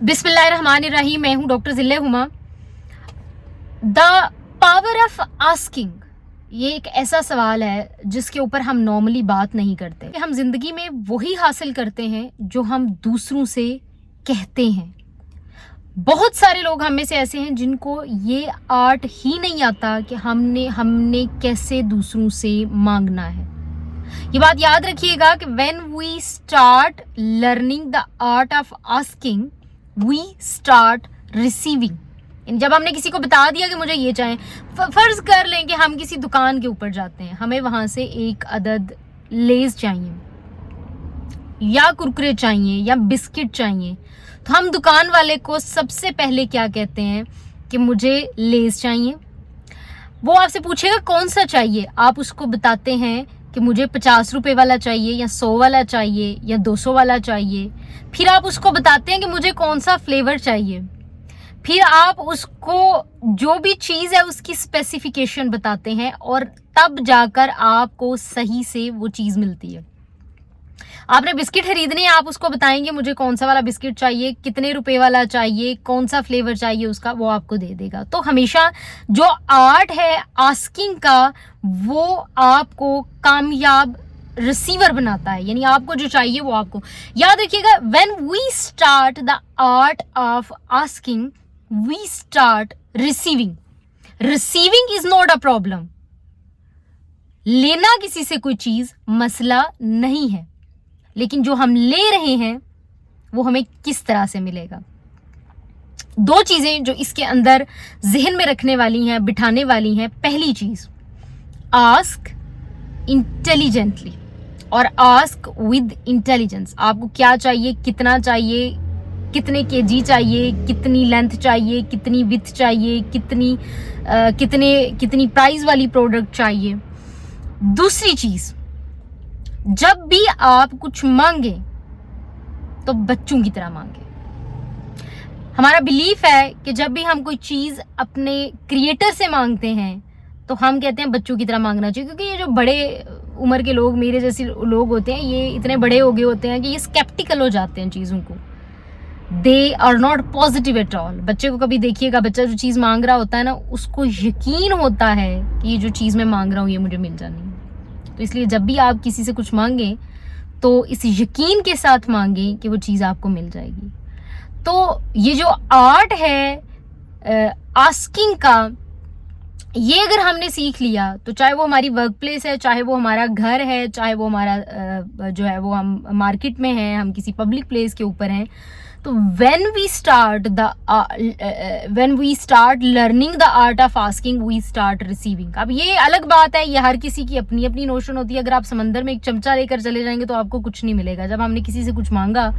बिस्मिल्लाहिर्रहमानिर्रहीम। मैं हूं डॉक्टर जिल्ले Huma. The power of asking, ये एक ऐसा सवाल है जिसके ऊपर हम नॉर्मली बात नहीं करते। हम जिंदगी में वही हासिल करते हैं जो हम दूसरों से कहते हैं। बहुत सारे लोग हम में से ऐसे हैं जिनको ये आर्ट ही नहीं आता कि हमने कैसे दूसरों से मांगना है। ये बात याद रखिएगा कि when we start learning the art of asking we start receiving. जब हमने किसी को बता दिया कि मुझे ये चाहिए, फर्ज कर लें कि हम किसी दुकान के ऊपर जाते हैं, हमें वहां से एक अदद लेज चाहिए या कुरकुरे चाहिए या बिस्किट चाहिए, तो हम दुकान वाले को सबसे पहले क्या कहते हैं कि मुझे लेज चाहिए। वो आपसे पूछेगा कौन सा चाहिए, आप उसको बताते हैं कि मुझे 50 रुपए वाला चाहिए या 100 वाला चाहिए या 200 वाला चाहिए। फिर आप उसको बताते हैं कि मुझे कौन सा फ्लेवर चाहिए। फिर आप उसको जो भी चीज़ है उसकी स्पेसिफिकेशन बताते हैं और तब जाकर आपको सही से वो चीज़ मिलती है। आपने बिस्किट खरीदने हैं, आप उसको बताएंगे मुझे कौन सा वाला बिस्किट चाहिए, कितने रुपए वाला चाहिए, कौन सा फ्लेवर चाहिए उसका, वो आपको दे देगा। तो हमेशा जो आर्ट है आस्किंग का, वो आपको कामयाब रिसीवर बनाता है। यानी आपको जो चाहिए वो आपको याद रखिएगा। When we start the art of asking we start receiving. Receiving is not a problem. लेना किसी से कोई चीज मसला नहीं है, लेकिन जो हम ले रहे हैं वो हमें किस तरह से मिलेगा। दो चीजें जो इसके अंदर जहन में रखने वाली हैं, बिठाने वाली हैं। पहली चीज, आस्क इंटेलिजेंटली और आस्क विद इंटेलिजेंस। आपको क्या चाहिए, कितना चाहिए, कितने केजी चाहिए, कितनी लेंथ चाहिए, कितनी विड्थ चाहिए, कितनी प्राइस वाली प्रोडक्ट चाहिए। दूसरी चीज, जब भी आप कुछ मांगे तो बच्चों की तरह मांगे। हमारा बिलीफ है कि जब भी हम कोई चीज अपने क्रिएटर से मांगते हैं तो हम कहते हैं बच्चों की तरह मांगना चाहिए, क्योंकि ये जो बड़े उम्र के लोग, मेरे जैसे लोग होते हैं, ये इतने बड़े हो गए होते हैं कि ये स्केप्टिकल हो जाते हैं चीज़ों को। They are not positive at all. बच्चे को कभी देखिएगा, बच्चा जो चीज़ मांग रहा होता है ना, उसको यकीन होता है कि ये जो चीज़ मैं मांग रहा हूँ ये मुझे मिल जानी है। तो इसलिए जब भी आप किसी से कुछ मांगें तो इस यकीन के साथ मांगें कि वो चीज़ आपको मिल जाएगी। तो ये जो आर्ट है आस्किंग का, ये अगर हमने सीख लिया तो चाहे वो हमारी वर्क प्लेस है, चाहे वो हमारा घर है, चाहे वो हमारा जो है वो हम मार्केट में हैं, हम किसी पब्लिक प्लेस के ऊपर हैं, तो when we start learning the art of asking we start receiving. अब ये अलग बात है, ये हर किसी की अपनी अपनी नोशन होती है। अगर आप समंदर में एक चमचा लेकर चले जाएंगे तो आपको कुछ नहीं मिलेगा। जब हमने किसी से कुछ मांगा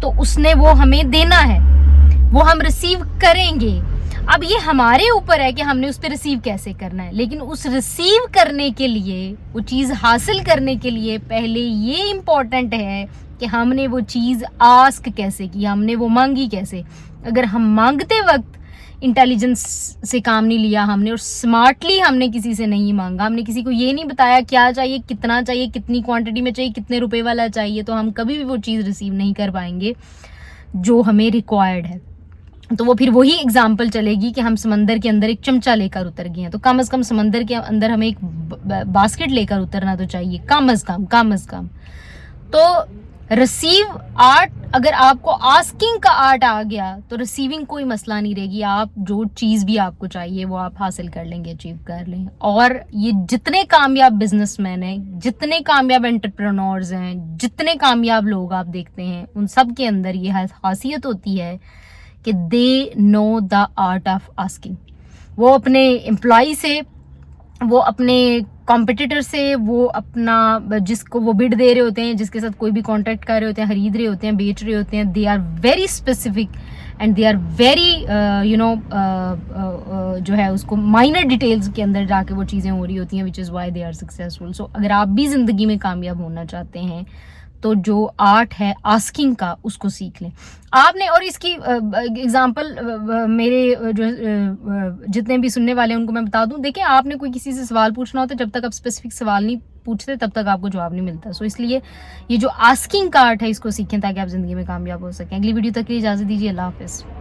तो उसने वो हमें देना है, वो हम रिसीव करेंगे। अब ये हमारे ऊपर है कि हमने उस पर रिसीव कैसे करना है, लेकिन उस रिसीव करने के लिए, वो चीज़ हासिल करने के लिए पहले ये इम्पोर्टेंट है कि हमने वो चीज़ आस्क कैसे की, हमने वो मांगी कैसे। अगर हम मांगते वक्त इंटेलिजेंस से काम नहीं लिया हमने और स्मार्टली हमने किसी से नहीं मांगा, हमने किसी को ये नहीं बताया क्या चाहिए, कितना चाहिए, कितनी क्वांटिटी में चाहिए, कितने रुपए वाला चाहिए, तो हम कभी भी वो चीज़ रिसीव नहीं कर पाएंगे जो हमें रिक्वायर्ड है। तो वो फिर वही एग्जाम्पल चलेगी कि हम समंदर के अंदर एक चमचा लेकर उतर गए हैं, तो कम से कम समंदर के अंदर हमें एक बास्केट लेकर उतरना तो चाहिए, कम से कम। तो रिसीव आर्ट, अगर आपको आस्किंग का आर्ट आ गया तो रिसीविंग कोई मसला नहीं रहेगी। आप जो चीज़ भी आपको चाहिए वो आप हासिल कर लेंगे, अचीव कर लेंगे। और ये जितने कामयाब बिजनेसमैन हैं, जितने कामयाब एंटरप्रेन्योर्स हैं, जितने कामयाब लोग आप देखते हैं, उन सब के अंदर ये खासियत होती है कि they know the art of asking. वो अपने एम्प्लॉय से, वो अपने कॉम्पिटिटर से, वो अपना जिसको वो बिड दे रहे होते हैं, जिसके साथ कोई भी कॉन्ट्रैक्ट कर रहे होते हैं, खरीद रहे होते हैं, बेच रहे होते हैं, they are very specific and they are very जो है उसको माइनर डिटेल्स के अंदर जाके वो चीज़ें हो रही होती हैं, which is why they are successful. सो अगर आप भी ज़िंदगी में कामयाब होना चाहते हैं तो जो आर्ट है आस्किंग का, उसको सीख लें आपने। और इसकी एग्जांपल मेरे जो जितने भी सुनने वाले हैं उनको मैं बता दूं, देखिए आपने कोई किसी से सवाल पूछना होता है, जब तक आप स्पेसिफिक सवाल नहीं पूछते तब तक आपको जवाब नहीं मिलता। सो इसलिए ये जो आस्किंग का आर्ट है इसको सीखें ताकि आप ज़िंदगी में कामयाब हो सकें। अगली वीडियो तक के लिए इजाज़त दीजिए। अल्लाह हाफ़िज़।